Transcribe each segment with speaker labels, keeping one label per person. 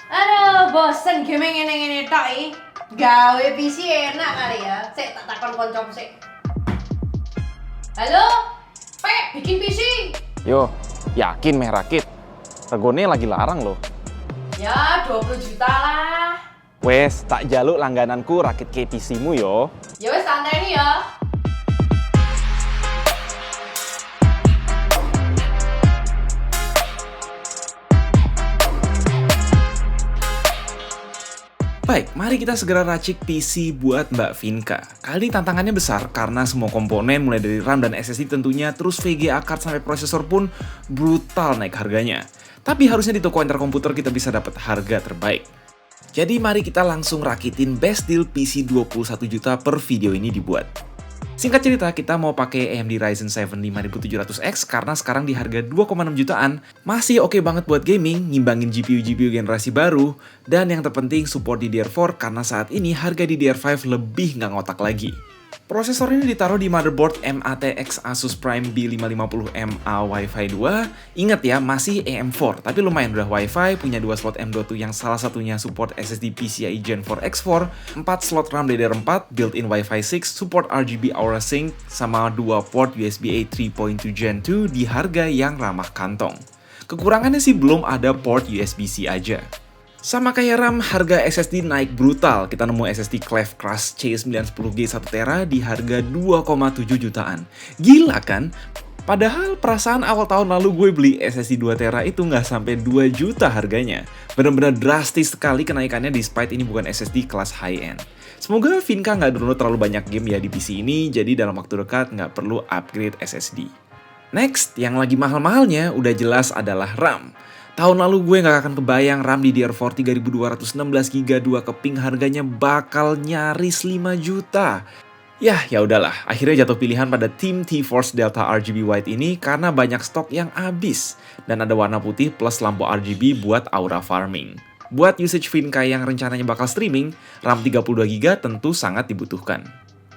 Speaker 1: Aduh, bosen gaming ngene-ngene tok iki. Gawe PC enak kali ya. Sik tak takon koncoku sik. Halo? Pek, bikin PC.
Speaker 2: Yo, yakin meh rakit? Regone lagi larang loh.
Speaker 1: Ya, 20 juta lah.
Speaker 2: Wes, tak jaluk langgananku rakit ke PC-mu yo.
Speaker 1: Ya wis santai nih ya.
Speaker 3: Baik, mari kita segera racik PC buat Mbak Vinka. Kali ini tantangannya besar karena semua komponen mulai dari RAM dan SSD tentunya, terus VGA card sampai prosesor pun brutal naik harganya. Tapi harusnya di toko interkomputer kita bisa dapat harga terbaik. Jadi mari kita langsung rakitin best deal PC 21 juta per video ini dibuat. Singkat cerita, kita mau pakai AMD Ryzen 7 5700X karena sekarang di harga 2,6 jutaan, masih oke banget buat gaming, ngimbangin GPU generasi baru, dan yang terpenting support DDR4 karena saat ini harga DDR5 lebih nggak ngotak lagi. Prosesor ini ditaruh di motherboard MATX Asus Prime B550MA Wi-Fi 2. Ingat ya, masih AM4, tapi lumayan udah Wi-Fi, punya 2 slot M.2 yang salah satunya support SSD PCIe Gen 4 X4, 4 slot RAM DDR4, built-in Wi-Fi 6, support RGB Aura Sync, sama 2 port USB-A 3.2 Gen 2 di harga yang ramah kantong. Kekurangannya sih belum ada port USB-C aja. Sama kayak RAM, harga SSD naik brutal. Kita nemu SSD Clef Crush C910G 1TB di harga 2,7 jutaan. Gila kan? Padahal perasaan awal tahun lalu gue beli SSD 2TB itu nggak sampai 2 juta harganya. Bener-bener drastis sekali kenaikannya despite ini bukan SSD kelas high-end. Semoga Vinka nggak download terlalu banyak game ya di PC ini, jadi dalam waktu dekat nggak perlu upgrade SSD. Next, yang lagi mahal-mahalnya udah jelas adalah RAM. Tahun lalu gue gak akan kebayang RAM DDR4 3216GB 2 keping harganya bakal nyaris 5 juta. Ya udahlah, akhirnya jatuh pilihan pada tim T-Force Delta RGB White ini karena banyak stok yang habis. Dan ada warna putih plus lampu RGB buat aura farming. Buat usage Vinka yang rencananya bakal streaming, RAM 32GB tentu sangat dibutuhkan.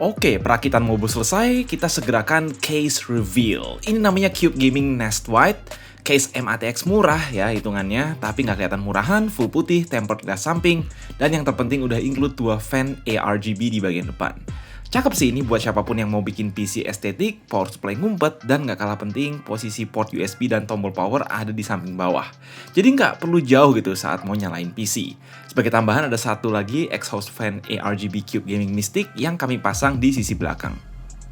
Speaker 3: Oke, perakitan mobile selesai, kita segerakan case reveal. Ini namanya Cube Gaming Nest White. Case MATX murah ya hitungannya, tapi nggak kelihatan murahan, full putih, tempered glass samping, dan yang terpenting udah include 2 fan ARGB di bagian depan. Cakep sih ini buat siapapun yang mau bikin PC estetik, power supply ngumpet, dan nggak kalah penting, posisi port USB dan tombol power ada di samping bawah. Jadi nggak perlu jauh gitu saat mau nyalain PC. Sebagai tambahan ada satu lagi exhaust fan ARGB Cube Gaming Mystic yang kami pasang di sisi belakang.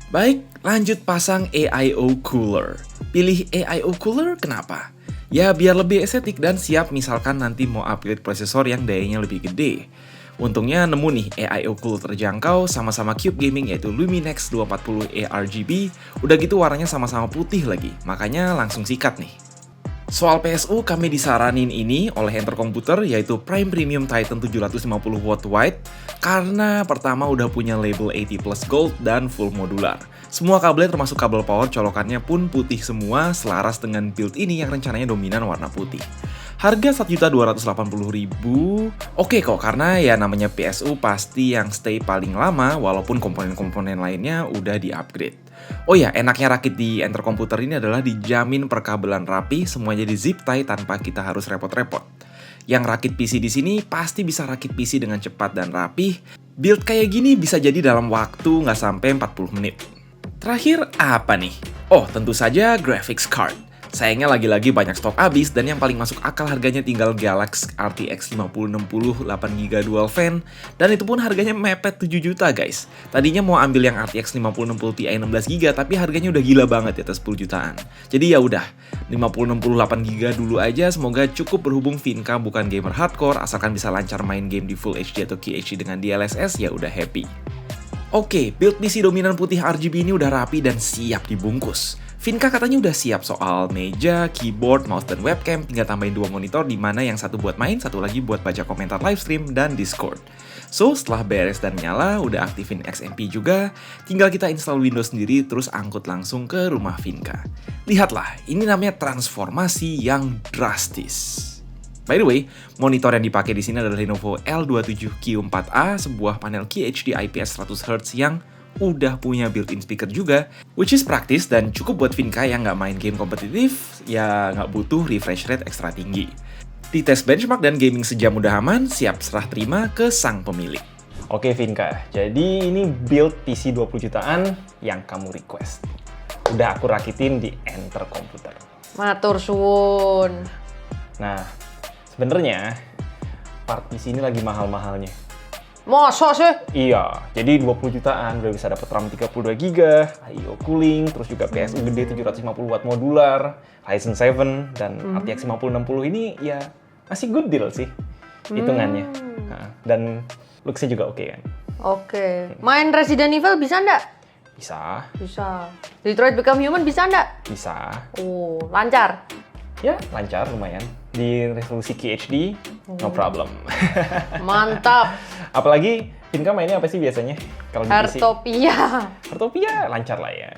Speaker 3: Baik, lanjut pasang AIO Cooler. Pilih AIO Cooler kenapa? Ya biar lebih estetik dan siap misalkan nanti mau upgrade prosesor yang dayanya lebih gede. Untungnya nemu nih AIO Cooler terjangkau sama-sama Cube Gaming yaitu Luminex 240 ARGB. Udah gitu warnanya sama-sama putih lagi, makanya langsung sikat nih. Soal PSU kami disaranin ini oleh Interkomputer yaitu Prime Premium Titan 750W White karena pertama udah punya label 80 Plus Gold dan full modular. Semua kabelnya termasuk kabel power colokannya pun putih semua selaras dengan build ini yang rencananya dominan warna putih. Harga 1.280.000 oke kok karena ya namanya PSU pasti yang stay paling lama walaupun komponen-komponen lainnya udah di-upgrade. Oh ya, enaknya rakit di Interkomputer ini adalah dijamin perkabelan rapi, semuanya di zip tie tanpa kita harus repot-repot. Yang rakit PC di sini pasti bisa rakit PC dengan cepat dan rapih. Build kayak gini bisa jadi dalam waktu nggak sampai 40 menit. Terakhir apa nih? Oh, tentu saja graphics card. Sayangnya lagi-lagi banyak stok habis dan yang paling masuk akal harganya tinggal Galaxy RTX 5060 8GB dual fan dan itu pun harganya mepet 7 juta guys. Tadinya mau ambil yang RTX 5060 Ti 16GB tapi harganya udah gila banget di atas 10 jutaan. Jadi ya udah, 5060 8GB dulu aja, semoga cukup berhubung Vinka bukan gamer hardcore asalkan bisa lancar main game di Full HD atau QHD dengan DLSS ya udah happy. Oke, build PC dominan putih RGB ini udah rapi dan siap dibungkus. Vinka katanya udah siap soal meja, keyboard, mouse, dan webcam, tinggal tambahin 2 monitor di mana yang satu buat main, satu lagi buat baca komentar livestream dan Discord. So, setelah beres dan nyala, udah aktifin XMP juga, tinggal kita install Windows sendiri terus angkut langsung ke rumah Vinka. Lihatlah, ini namanya transformasi yang drastis. By the way, monitor yang dipakai di sini adalah Lenovo L27Q4A, sebuah panel QHD IPS 100Hz yang udah punya built-in speaker juga, which is praktis dan cukup buat Vinka yang nggak main game kompetitif, ya nggak butuh refresh rate ekstra tinggi. Dites benchmark dan gaming sejam udah aman, siap serah terima ke sang pemilik.
Speaker 2: Oke Vinka, jadi ini build PC 20 jutaan yang kamu request. Udah aku rakitin di Enter Komputer.
Speaker 1: Matur suwun.
Speaker 2: Nah, sebenarnya part PC ini lagi mahal-mahalnya.
Speaker 1: Masa sih?
Speaker 2: Iya, jadi 20 jutaan udah bisa dapat RAM 32 GB, I/O cooling, terus juga PSU gede 750 watt modular, Ryzen 7 dan RTX 5060 ini ya masih good deal sih hitungannya. Nah, dan looks-nya juga oke kan.
Speaker 1: Oke. Main Resident Evil bisa nggak?
Speaker 2: Bisa,
Speaker 1: Bisa. Detroit Become Human bisa nggak?
Speaker 2: bisa.
Speaker 1: Oh, lancar.
Speaker 2: Ya, lancar lumayan. Di resolusi QHD, no problem.
Speaker 1: Mantap.
Speaker 2: Apalagi Vinka mainnya apa sih biasanya kalau di PC?
Speaker 1: Heartopia.
Speaker 2: Heartopia lancar lah ya.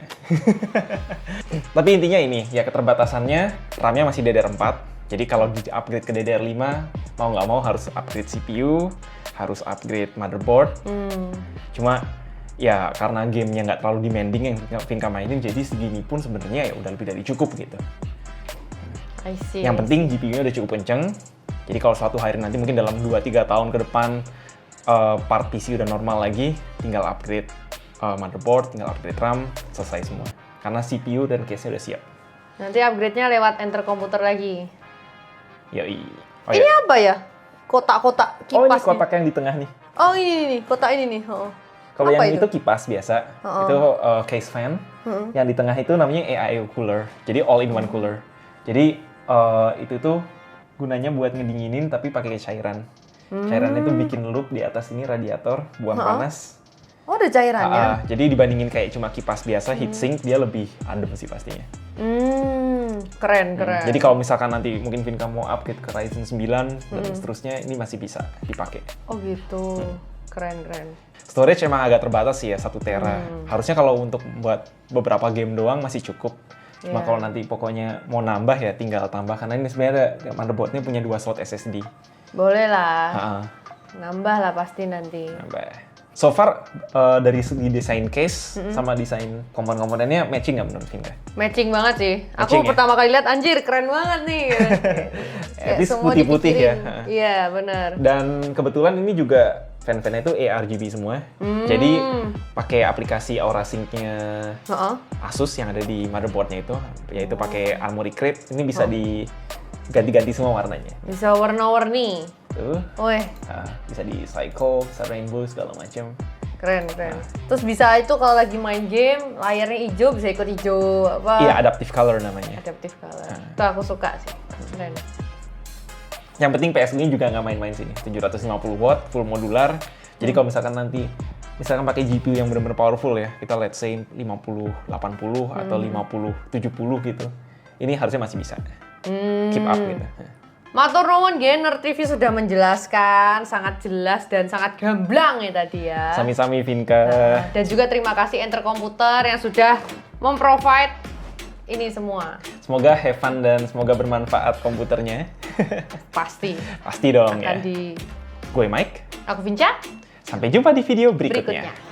Speaker 2: Tapi intinya ini, ya keterbatasannya RAM-nya masih DDR4. Jadi kalau di upgrade ke DDR5, mau nggak mau harus upgrade CPU, harus upgrade motherboard. Cuma ya karena gamenya nggak terlalu demanding yang Vinka mainin, jadi segini pun sebenarnya ya udah lebih dari cukup gitu.
Speaker 1: I see.
Speaker 2: Yang penting GPU-nya udah cukup kenceng. Jadi kalau suatu hari nanti mungkin dalam 2-3 tahun ke depan part PC udah normal lagi, tinggal upgrade motherboard, tinggal upgrade RAM, selesai semua. Karena CPU dan case-nya udah siap.
Speaker 1: Nanti upgrade-nya lewat Enter Komputer lagi.
Speaker 2: Yoi. Oh,
Speaker 1: Ini
Speaker 2: ya.
Speaker 1: apa ya? Kotak-kotak kipas.
Speaker 2: Oh, ini
Speaker 1: nih.
Speaker 2: kotak yang di tengah nih.
Speaker 1: Oh, ini nih, kotak ini nih. Oh.
Speaker 2: Kalau
Speaker 1: Apa
Speaker 2: yang
Speaker 1: itu?
Speaker 2: itu kipas biasa,
Speaker 1: Oh.
Speaker 2: itu case fan. Yang di tengah itu namanya AIO cooler. Jadi all-in-one cooler. Jadi itu tuh gunanya buat ngedinginin tapi pakai cairan. Cairan itu bikin loop di atas ini radiator, buang panas.
Speaker 1: Oh, ada cairannya.
Speaker 2: Jadi dibandingin kayak cuma kipas biasa, heatsink, dia lebih adem sih pastinya.
Speaker 1: Keren, keren.
Speaker 2: Jadi kalau misalkan nanti mungkin Vinka mau upgrade ke Ryzen 9 dan seterusnya, ini masih bisa dipakai.
Speaker 1: Oh gitu. Keren, keren.
Speaker 2: Storage emang agak terbatas sih ya, 1 tera. Harusnya kalau untuk buat beberapa game doang masih cukup. Cuma
Speaker 1: Yeah.
Speaker 2: kalau nanti pokoknya mau nambah ya tinggal tambah. Karena ini sebenarnya motherboardnya punya 2 slot SSD.
Speaker 1: Boleh lah.
Speaker 2: Ha-ha,
Speaker 1: Nambah lah pasti nanti.
Speaker 2: nambah. So far dari segi desain case sama desain komponen-komponennya matching nggak menurut Vinka?
Speaker 1: Matching banget sih.
Speaker 2: Matching
Speaker 1: Aku
Speaker 2: ya?
Speaker 1: pertama kali lihat anjir keren banget nih.
Speaker 2: At least putih-putih ya.
Speaker 1: dipikirin. Iya, benar.
Speaker 2: Dan kebetulan ini juga fan-fannya itu ARGB semua. Jadi pakai aplikasi Aura Sync-nya
Speaker 1: Heeh.
Speaker 2: Asus yang ada di motherboardnya itu, yaitu pakai Armoury Crate. Ini bisa diganti-ganti semua warnanya.
Speaker 1: Bisa warna-warni.
Speaker 2: Tuh,
Speaker 1: Wih,
Speaker 2: bisa di Psycho, bisa Rainbow segala macam.
Speaker 1: keren, keren. Terus bisa itu kalau lagi main game, layarnya hijau bisa ikut hijau apa?
Speaker 2: Iya, adaptive color namanya.
Speaker 1: Adaptive color. Itu aku suka sih. Keren.
Speaker 2: Yang penting PS ini juga nggak main-main sini. 750 watt, full modular. Jadi kalau misalkan nanti pakai GPU yang benar-benar powerful ya, kita let's say 50-80 atau 50-70 gitu. Ini harusnya masih bisa. Keep up gitu.
Speaker 1: Matur nuwun Gainer TV sudah menjelaskan sangat jelas dan sangat gamblang ya tadi ya.
Speaker 2: Sami-sami Vinka.
Speaker 1: Dan juga terima kasih Enter Komputer yang sudah memprovide ini semua.
Speaker 2: Semoga have fun dan semoga bermanfaat komputernya.
Speaker 1: Pasti
Speaker 2: Pasti dong
Speaker 1: akan
Speaker 2: ya. Gue Mike.
Speaker 1: Aku Vinca.
Speaker 2: Sampai jumpa di video berikutnya.
Speaker 1: Berikutnya.